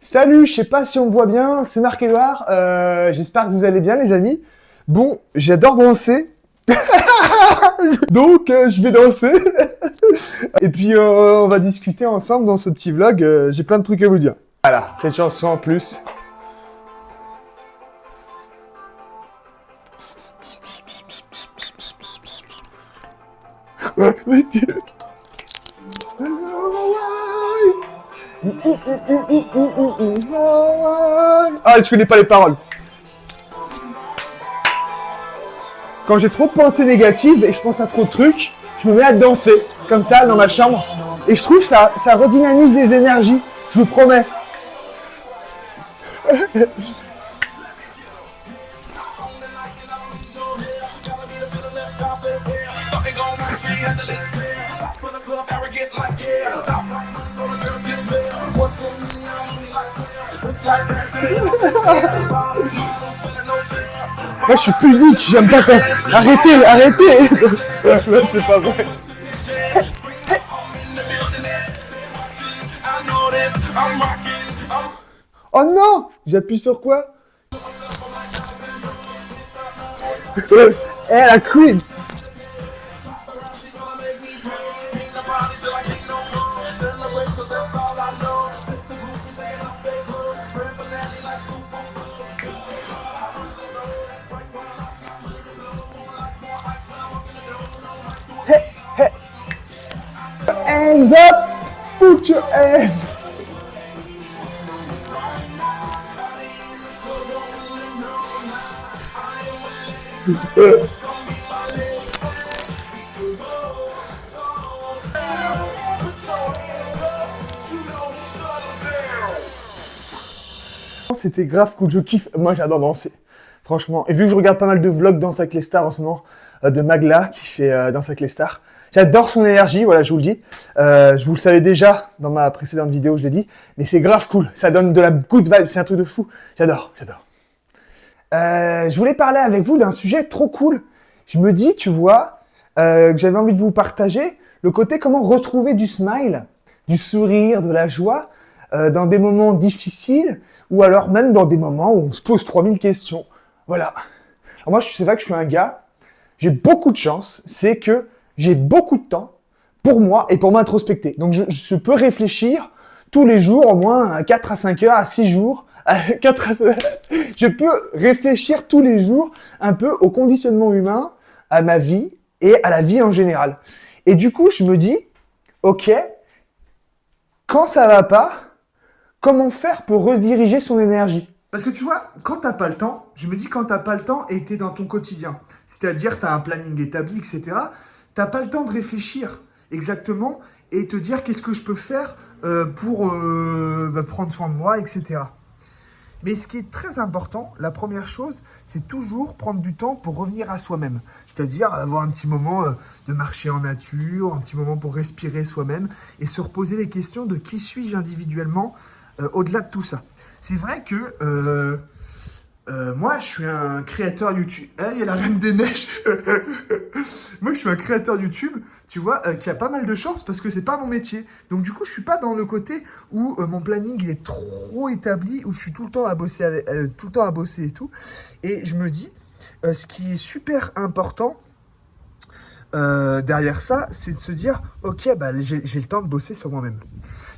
Salut, je sais pas si on me voit bien, c'est Marc-Edouard, j'espère que vous allez bien les amis. Bon, j'adore danser, donc je vais danser. Et puis on va discuter ensemble dans ce petit vlog, j'ai plein de trucs à vous dire. Voilà, cette chanson en plus. Ah, je connais pas les paroles. Quand j'ai trop de pensées négatives et je pense à trop de trucs, je me mets à danser, comme ça, dans ma chambre. Et je trouve ça redynamise les énergies, je vous promets. Moi je suis public, j'aime pas quand... Arrêtez, arrêtez. Là c'est pas vrai. Oh non, j'appuie sur quoi? La queen. Hey, hey. Hands up, put your hands. C'était grave cool, je kiffe. Moi j'adore danser, franchement. Et vu que je regarde pas mal de vlogs Danse avec les stars en ce moment, de Magla qui fait Danse avec les stars, j'adore son énergie, voilà, je vous le dis. Je vous le savais déjà dans ma précédente vidéo, je l'ai dit, mais c'est grave cool, ça donne de la good vibe, c'est un truc de fou. J'adore, j'adore. Je voulais parler avec vous d'un sujet trop cool. Je me dis, tu vois, que j'avais envie de vous partager le côté comment retrouver du smile, du sourire, de la joie, dans des moments difficiles, ou alors même dans des moments où on se pose 3000 questions. Voilà. Alors moi, c'est vrai que je suis un gars, j'ai beaucoup de chance, c'est que j'ai beaucoup de temps pour moi et pour m'introspecter. Donc je peux réfléchir tous les jours, au moins à 4 à 5 heures, à 6 jours, je peux réfléchir tous les jours un peu au conditionnement humain, à ma vie et à la vie en général. Et du coup, je me dis, ok, quand ça va pas, comment faire pour rediriger son énergie? Parce que tu vois, quand t'as pas le temps, je me dis quand t'as pas le temps et t'es dans ton quotidien, c'est-à-dire t'as un planning établi, etc., t'as pas le temps de réfléchir exactement et te dire qu'est-ce que je peux faire pour prendre soin de moi, etc. Mais ce qui est très important, la première chose, c'est toujours prendre du temps pour revenir à soi-même. C'est-à-dire avoir un petit moment de marcher en nature, un petit moment pour respirer soi-même et se reposer les questions de qui suis-je individuellement au-delà de tout ça. C'est vrai que moi, je suis un créateur YouTube. Il y a la Reine des Neiges. Moi, je suis un créateur YouTube, tu vois, qui a pas mal de chance parce que c'est pas mon métier. Donc, du coup, je suis pas dans le côté où mon planning il est trop établi, où je suis tout le temps à bosser, tout le temps à bosser et tout. Et je me dis, ce qui est super important derrière ça, c'est de se dire, ok, bah, j'ai le temps de bosser sur moi-même.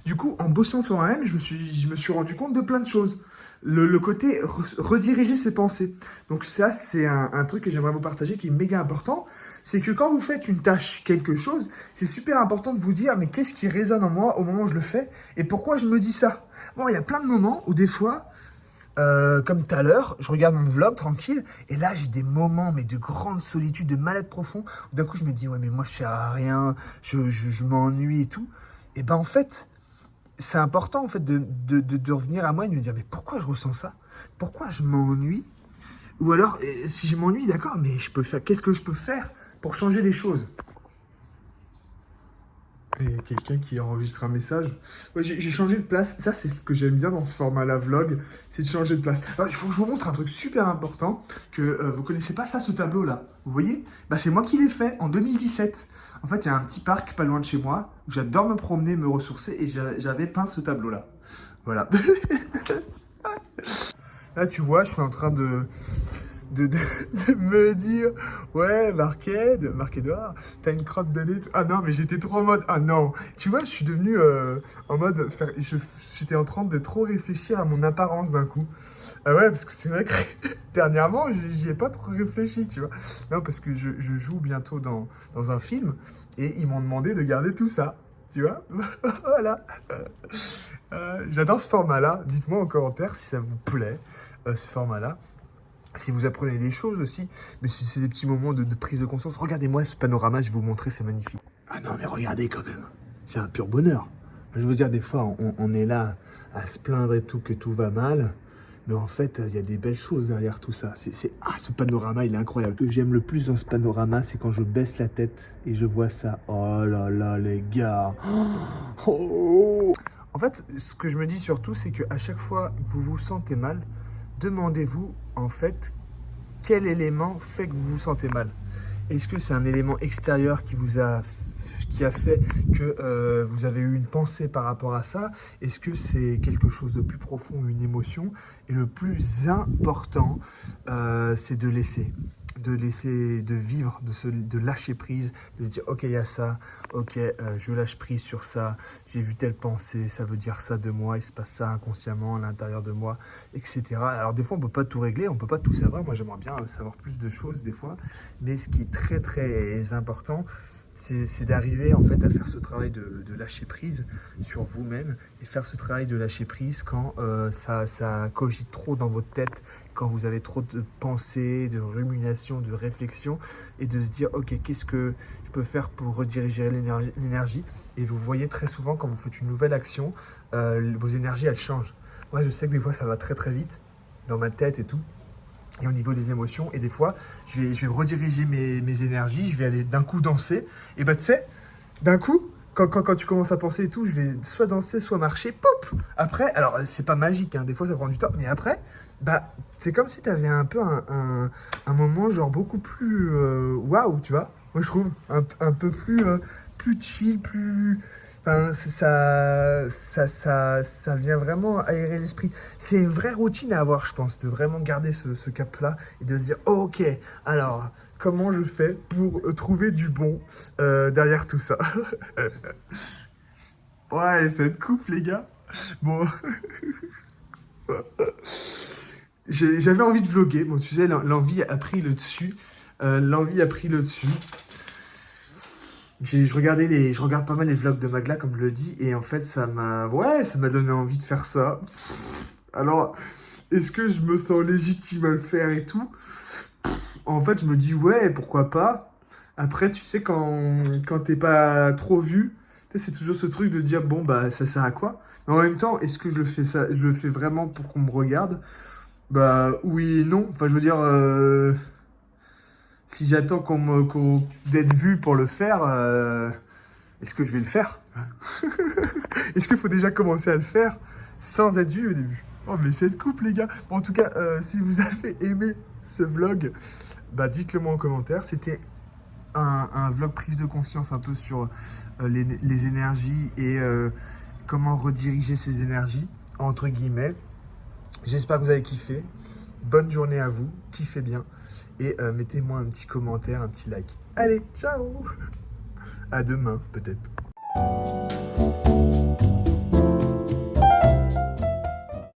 Du coup, en bossant sur moi-même, je me suis rendu compte de plein de choses. Le côté rediriger ses pensées. Donc ça, c'est un truc que j'aimerais vous partager qui est méga important. C'est que quand vous faites une tâche, quelque chose, c'est super important de vous dire, mais qu'est-ce qui résonne en moi au moment où je le fais et pourquoi je me dis ça? Bon, il y a plein de moments où des fois, comme tout à l'heure, je regarde mon vlog tranquille et là, j'ai des moments mais de grande solitude, de mal-être profond où d'un coup, je me dis, ouais, mais moi, je sers à rien, je m'ennuie et tout. Et ben en fait... c'est important en fait de revenir à moi et de me dire mais pourquoi je ressens ça? Pourquoi je m'ennuie? Ou alors si je m'ennuie, d'accord, mais je peux faire, qu'est-ce que je peux faire pour changer les choses? Il y a quelqu'un qui enregistre un message. Ouais, j'ai changé de place. Ça, c'est ce que j'aime bien dans ce format-là vlog, c'est de changer de place. Alors, il faut que je vous montre un truc super important que vous connaissez pas ça, ce tableau-là. Vous voyez? Bah, c'est moi qui l'ai fait en 2017. En fait, il y a un petit parc pas loin de chez moi où j'adore me promener, me ressourcer et j'avais peint ce tableau-là. Voilà. Là, tu vois, je suis en train de me dire, ouais, Marc-Edouard, t'as une crotte de nez. Ah non, mais j'étais trop en mode, ah non. Tu vois, je suis devenu en mode, j'étais en train de trop réfléchir à mon apparence d'un coup. Ah ouais, parce que c'est vrai que dernièrement, j'y ai pas trop réfléchi, tu vois. Non, parce que je joue bientôt dans un film et ils m'ont demandé de garder tout ça, tu vois. Voilà. J'adore ce format-là. Dites-moi en commentaire si ça vous plaît, ce format-là. Si vous apprenez des choses aussi, mais si c'est des petits moments de prise de conscience, regardez-moi ce panorama, je vais vous montrer, c'est magnifique. Ah non, mais regardez quand même, c'est un pur bonheur. Je veux dire, des fois, on est là à se plaindre et tout, que tout va mal, mais en fait, il y a des belles choses derrière tout ça. Ce panorama, il est incroyable. Ce que j'aime le plus dans ce panorama, c'est quand je baisse la tête et je vois ça. Oh là là, les gars. Oh. En fait, ce que je me dis surtout, c'est qu'à chaque fois que vous vous sentez mal, demandez-vous, en fait, quel élément fait que vous vous sentez mal. Est-ce que c'est un élément extérieur qui a fait que vous avez eu une pensée par rapport à ça? Est-ce que c'est quelque chose de plus profond, une émotion? Et le plus important, c'est de laisser, de vivre, de lâcher prise, de se dire ok, il y a ça, ok, je lâche prise sur ça, j'ai vu telle pensée, ça veut dire ça de moi, il se passe ça inconsciemment à l'intérieur de moi, etc. Alors des fois on peut pas tout régler, on peut pas tout savoir, moi j'aimerais bien savoir plus de choses des fois, mais ce qui est très très important, c'est d'arriver en fait à faire ce travail de lâcher prise sur vous-même et faire ce travail de lâcher prise quand ça cogite trop dans votre tête, quand vous avez trop de pensées, de ruminations, de réflexions, et de se dire ok, qu'est-ce que je peux faire pour rediriger l'énergie. Et vous voyez très souvent quand vous faites une nouvelle action, vos énergies elles changent. Moi je sais que des fois ça va très très vite dans ma tête et tout, et au niveau des émotions, et des fois, je vais rediriger mes énergies, je vais aller d'un coup danser, et bah tu sais, d'un coup, quand tu commences à penser et tout, je vais soit danser, soit marcher, poup. Après, alors c'est pas magique, hein, des fois ça prend du temps, mais après, bah c'est comme si tu avais un peu un moment genre beaucoup plus waouh, tu vois, moi je trouve, un peu plus chill, plus... Enfin, ça vient vraiment aérer l'esprit. C'est une vraie routine à avoir, je pense, de vraiment garder ce cap-là et de se dire, oh, ok, alors, comment je fais pour trouver du bon derrière tout ça? Ouais, cette coupe, les gars. Bon, j'avais envie de vlogger. Bon, tu sais, l'envie a pris le dessus. L'envie a pris le dessus. Je regarde pas mal les vlogs de Magla, comme je le dis, et en fait, ça m'a donné envie de faire ça. Alors, est-ce que je me sens légitime à le faire et tout? En fait, je me dis, ouais, pourquoi pas? Après, tu sais, quand t'es pas trop vu, tu sais, c'est toujours ce truc de dire, bon, bah, ça sert à quoi? Mais en même temps, est-ce que je le fais vraiment pour qu'on me regarde? Bah, oui et non. Enfin, je veux dire, si j'attends d'être vu pour le faire, est-ce que je vais le faire? Est-ce qu'il faut déjà commencer à le faire sans être vu au début? Oh, mais cette coupe, les gars. Bon, en tout cas, si vous avez aimé ce vlog, bah, dites-le moi en commentaire. C'était un vlog prise de conscience un peu sur les énergies et comment rediriger ces énergies, entre guillemets. J'espère que vous avez kiffé. Bonne journée à vous. Kiffez bien. Et mettez-moi un petit commentaire, un petit like. Allez, ciao! À demain, peut-être.